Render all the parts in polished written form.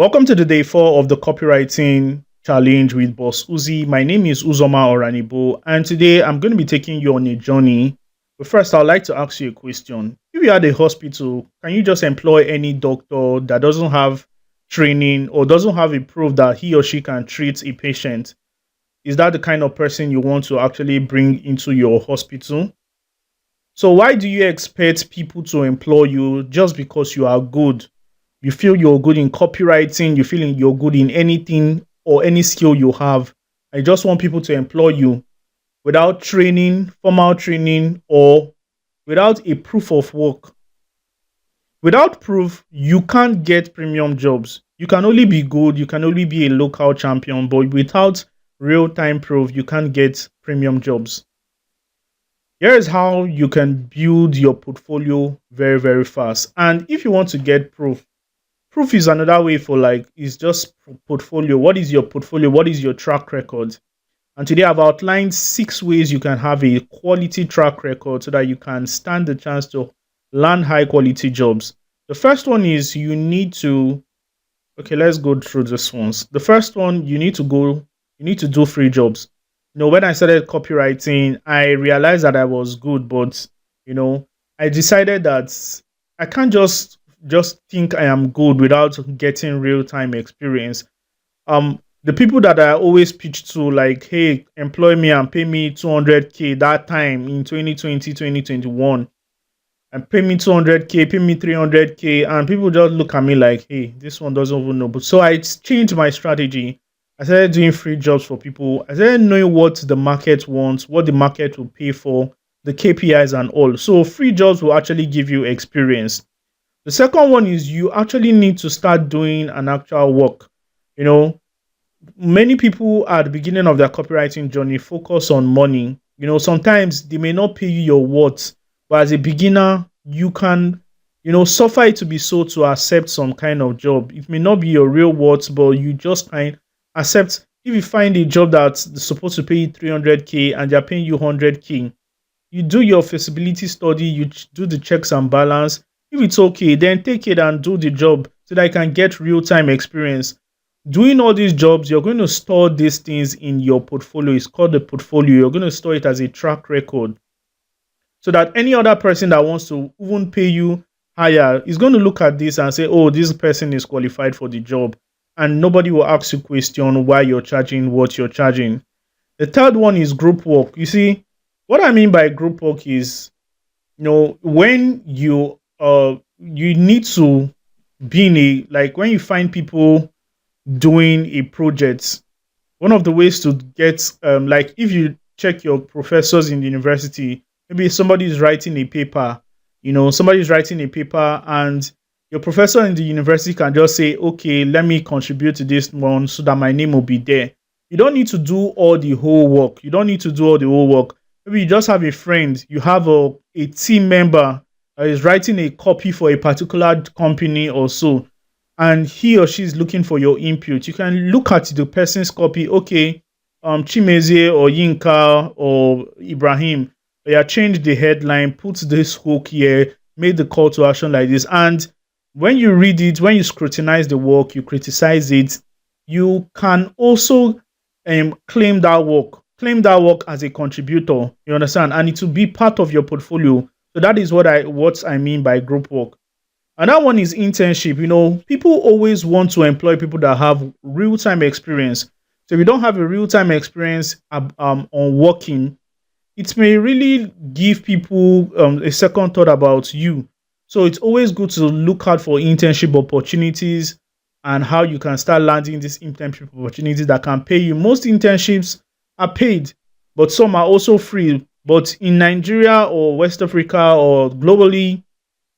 Welcome to the day 4 of the copywriting challenge with Boss Uzi. My name is Uzoma Oranibo, and today I'm going to be taking you on a journey. But first, I'd like to ask you a question. If you had a hospital, can you just employ any doctor that doesn't have training or doesn't have a proof that he or she can treat a patient? Is that the kind of person you want to actually bring into your hospital? So, why do you expect people to employ you just because you are good? You feel you're good in copywriting, you feel you're good in anything or any skill you have. I just want people to employ you without training, formal training, or without a proof of work. Without proof, you can't get premium jobs. You can only be good, you can only be a local champion, but without real time proof, you can't get premium jobs. Here is how you can build your portfolio very, very fast. And if you want to get proof is another way for like it's just portfolio. What is your portfolio? What is your track record? And today I've outlined 6 ways you can have a quality track record so that you can stand the chance to land high quality jobs. The first one is you need to okay, let's go through this ones. The first one you need to do free jobs. When I started copywriting, I realized that I was good, but you know, I decided that I can't just think I am good without getting real time experience. The people that I always pitch to, like, hey, employ me and pay me 200K that time in 2020, 2021, and pay me 200K, pay me 300K, and people just look at me like, hey, this one doesn't even know. But so I changed my strategy. I started doing free jobs for people. I started knowing what the market wants, what the market will pay for, the KPIs and all. So free jobs will actually give you experience. The second one is you actually need to start doing an actual work. You know, many people at the beginning of their copywriting journey focus on money. Sometimes they may not pay you your worth, but as a beginner, you can, suffer it to be so to accept some kind of job. It may not be your real worth, but you just kind accept. If you find a job that's supposed to pay you 300K and they're paying you 100K, you do your feasibility study, do the checks and balance. If it's okay, then take it and do the job so that you can get real time experience. Doing all these jobs, you're going to store these things in your portfolio. It's called the portfolio. You're going to store it as a track record so that any other person that wants to even pay you higher is going to look at this and say, oh, this person is qualified for the job. And nobody will ask you question why you're charging what you're charging. The third one is group work. You see, what I mean by group work is, when you need to be in a, like, when you find people doing a project, one of the ways to get like, if you check your professors in the university, maybe somebody is writing a paper, and your professor in the university can just say, okay, let me contribute to this one so that my name will be there. You don't need to do all the whole work. Maybe you just have a friend, you have a team member that is writing a copy for a particular company or so, and he or she is looking for your input. You can look at the person's copy. Okay, Chimeze or Yinka or Ibrahim, yeah, change the headline, put this hook here, made the call to action like this. And when you read it, when you scrutinize the work, you criticize it, you can also claim that work as a contributor. You understand? And it will be part of your portfolio. So that is what I mean by group work. Another one is internship. People always want to employ people that have real-time experience. So if you don't have a real-time experience on working, it may really give people a second thought about you. So it's always good to look out for internship opportunities and how you can start landing these internship opportunities that can pay you. Most internships are paid, but some are also free. But in Nigeria or West Africa or globally,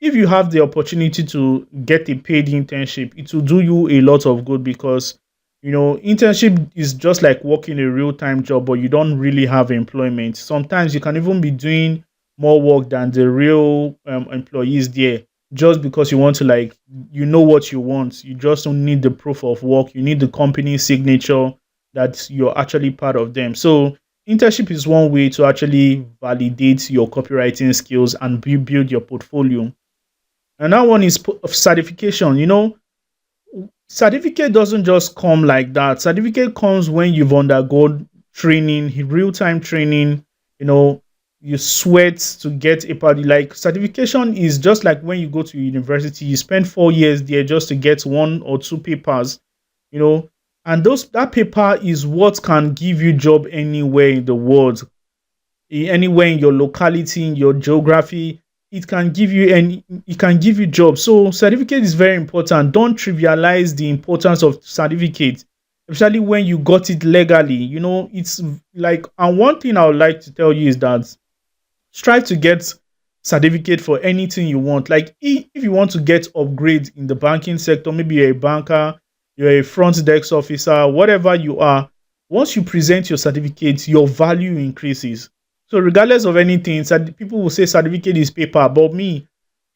if you have the opportunity to get a paid internship, it will do you a lot of good because, internship is just like working a real-time job, but you don't really have employment. Sometimes you can even be doing more work than the real employees there just because you want to, like, what you want. You just don't need the proof of work. You need the company signature that you're actually part of them. So internship is one way to actually validate your copywriting skills and build your portfolio. And that one is certification. Certificate doesn't just come like that. Certificate comes when you've undergone training, real-time training, you know, you sweat to get a party. Like certification is just like when you go to university, you spend 4 years there just to get one or two papers, you know, and those that paper is what can give you job anywhere in the world, anywhere in your locality, in your geography. It can give you jobs. So certificate is very important. Don't trivialize the importance of certificate, especially when you got it legally. It's like, and one thing I would like to tell you is that strive to get certificate for anything you want. Like if you want to get upgrade in the banking sector, maybe you're a banker, you're a front desk officer, whatever you are, once you present your certificate, your value increases. So regardless of anything, people will say certificate is paper, but me,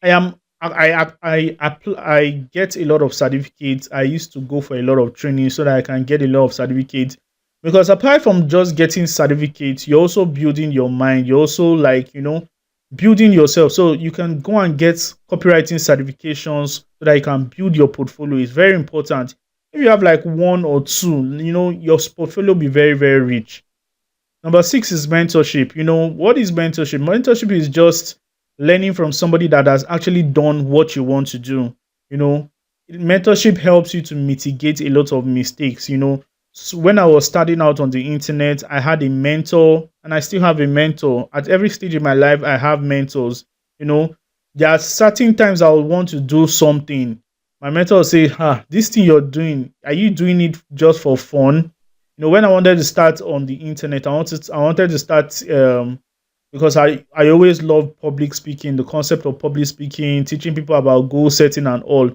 I am I get a lot of certificates. I used to go for a lot of training so that I can get a lot of certificates. Because apart from just getting certificates, you're also building your mind. You're also like, building yourself. So you can go and get copywriting certifications so that you can build your portfolio. It's very important. If you have like one or two, your portfolio will be very, very rich. Number six is mentorship. What is mentorship? Mentorship is just learning from somebody that has actually done what you want to do. You know, mentorship helps you to mitigate a lot of mistakes. So when I was starting out on the internet, I had a mentor and I still have a mentor. At every stage in my life, I have mentors. You know, there are certain times I would want to do something. My mentor will say, this thing you're doing, are you doing it just for fun? When I wanted to start on the internet, I wanted to start because I always love public speaking, the concept of public speaking, teaching people about goal setting and all.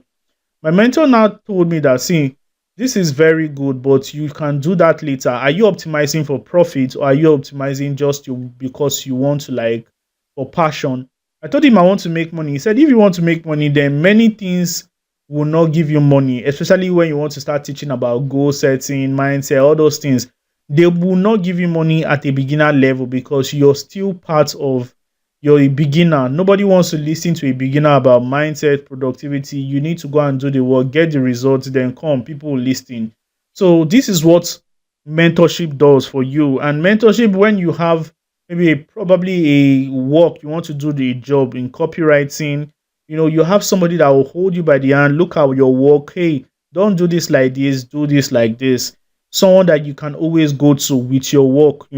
My mentor now told me that, see, this is very good, but you can do that later. Are you optimizing for profit, or are you optimizing just because you want to, like, for passion? I told him I want to make money. He said, if you want to make money, then many things will not give you money, especially when you want to start teaching about goal setting, mindset, all those things. They will not give you money at a beginner level because you're still part of you're a beginner. Nobody wants to listen to a beginner about mindset, productivity. You need to go and do the work, get the results, then come. People will listen. So this is what mentorship does for you. And mentorship, when you have maybe probably a work you want to do the job in copywriting, you have somebody that will hold you by the hand, look at your work. Hey, don't do this like this, do this like this. Someone that you can always go to with your work,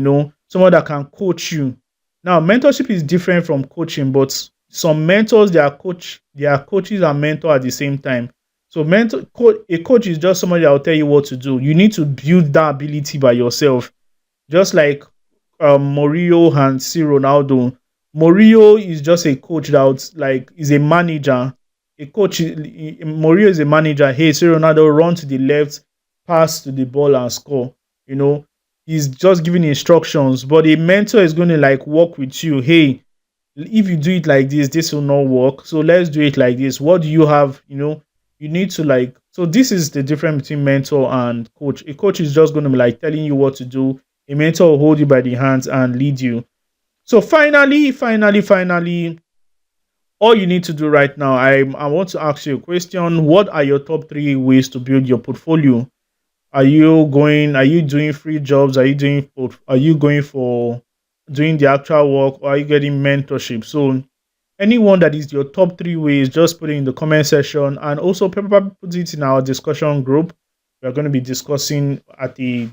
someone that can coach you. Now, mentorship is different from coaching, but some mentors, they are coaches and mentor at the same time. So a coach is just somebody that will tell you what to do. You need to build that ability by yourself. Just like Mourinho and C Ronaldo. Mourinho is just a coach that like is a manager. Mourinho is a manager. Hey, C Ronaldo, run to the left, pass to the ball and score. You know, he's just giving instructions, but a mentor is going to like work with you. Hey, if you do it like this will not work. So let's do it like this. What do you have? You need to like. So this is the difference between mentor and coach. A coach is just going to be like telling you what to do. A mentor will hold you by the hands and lead you. So finally, all you need to do right now, I want to ask you a question. What are your top three ways to build your portfolio? Are you doing free jobs? Are you going for doing the actual work, or are you getting mentorship? So anyone that is your top three ways, just put it in the comment section, and also probably put it in our discussion group. We are going to be discussing at the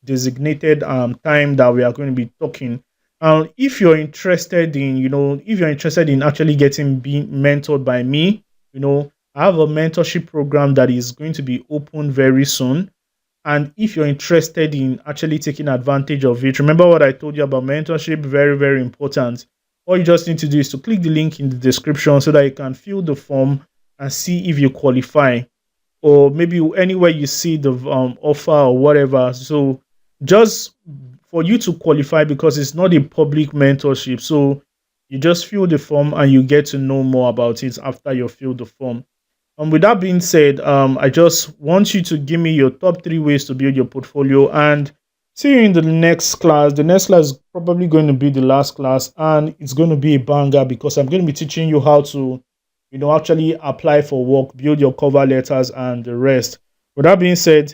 designated time that we are going to be talking. If you're interested in, if you're interested in actually getting being mentored by me, I have a mentorship program that is going to be open very soon. And if you're interested in actually taking advantage of it, remember what I told you about mentorship, very, very important. All you just need to do is to click the link in the description so that you can fill the form and see if you qualify, or maybe anywhere you see the offer or whatever. So just for you to qualify, because it's not a public mentorship. So you just fill the form and you get to know more about it after you fill the form. With that being said, I just want you to give me your top three ways to build your portfolio, and see you in the next class. The next class is probably going to be the last class, and it's going to be a banger because I'm going to be teaching you how to, actually apply for work, build your cover letters, and the rest. With that being said,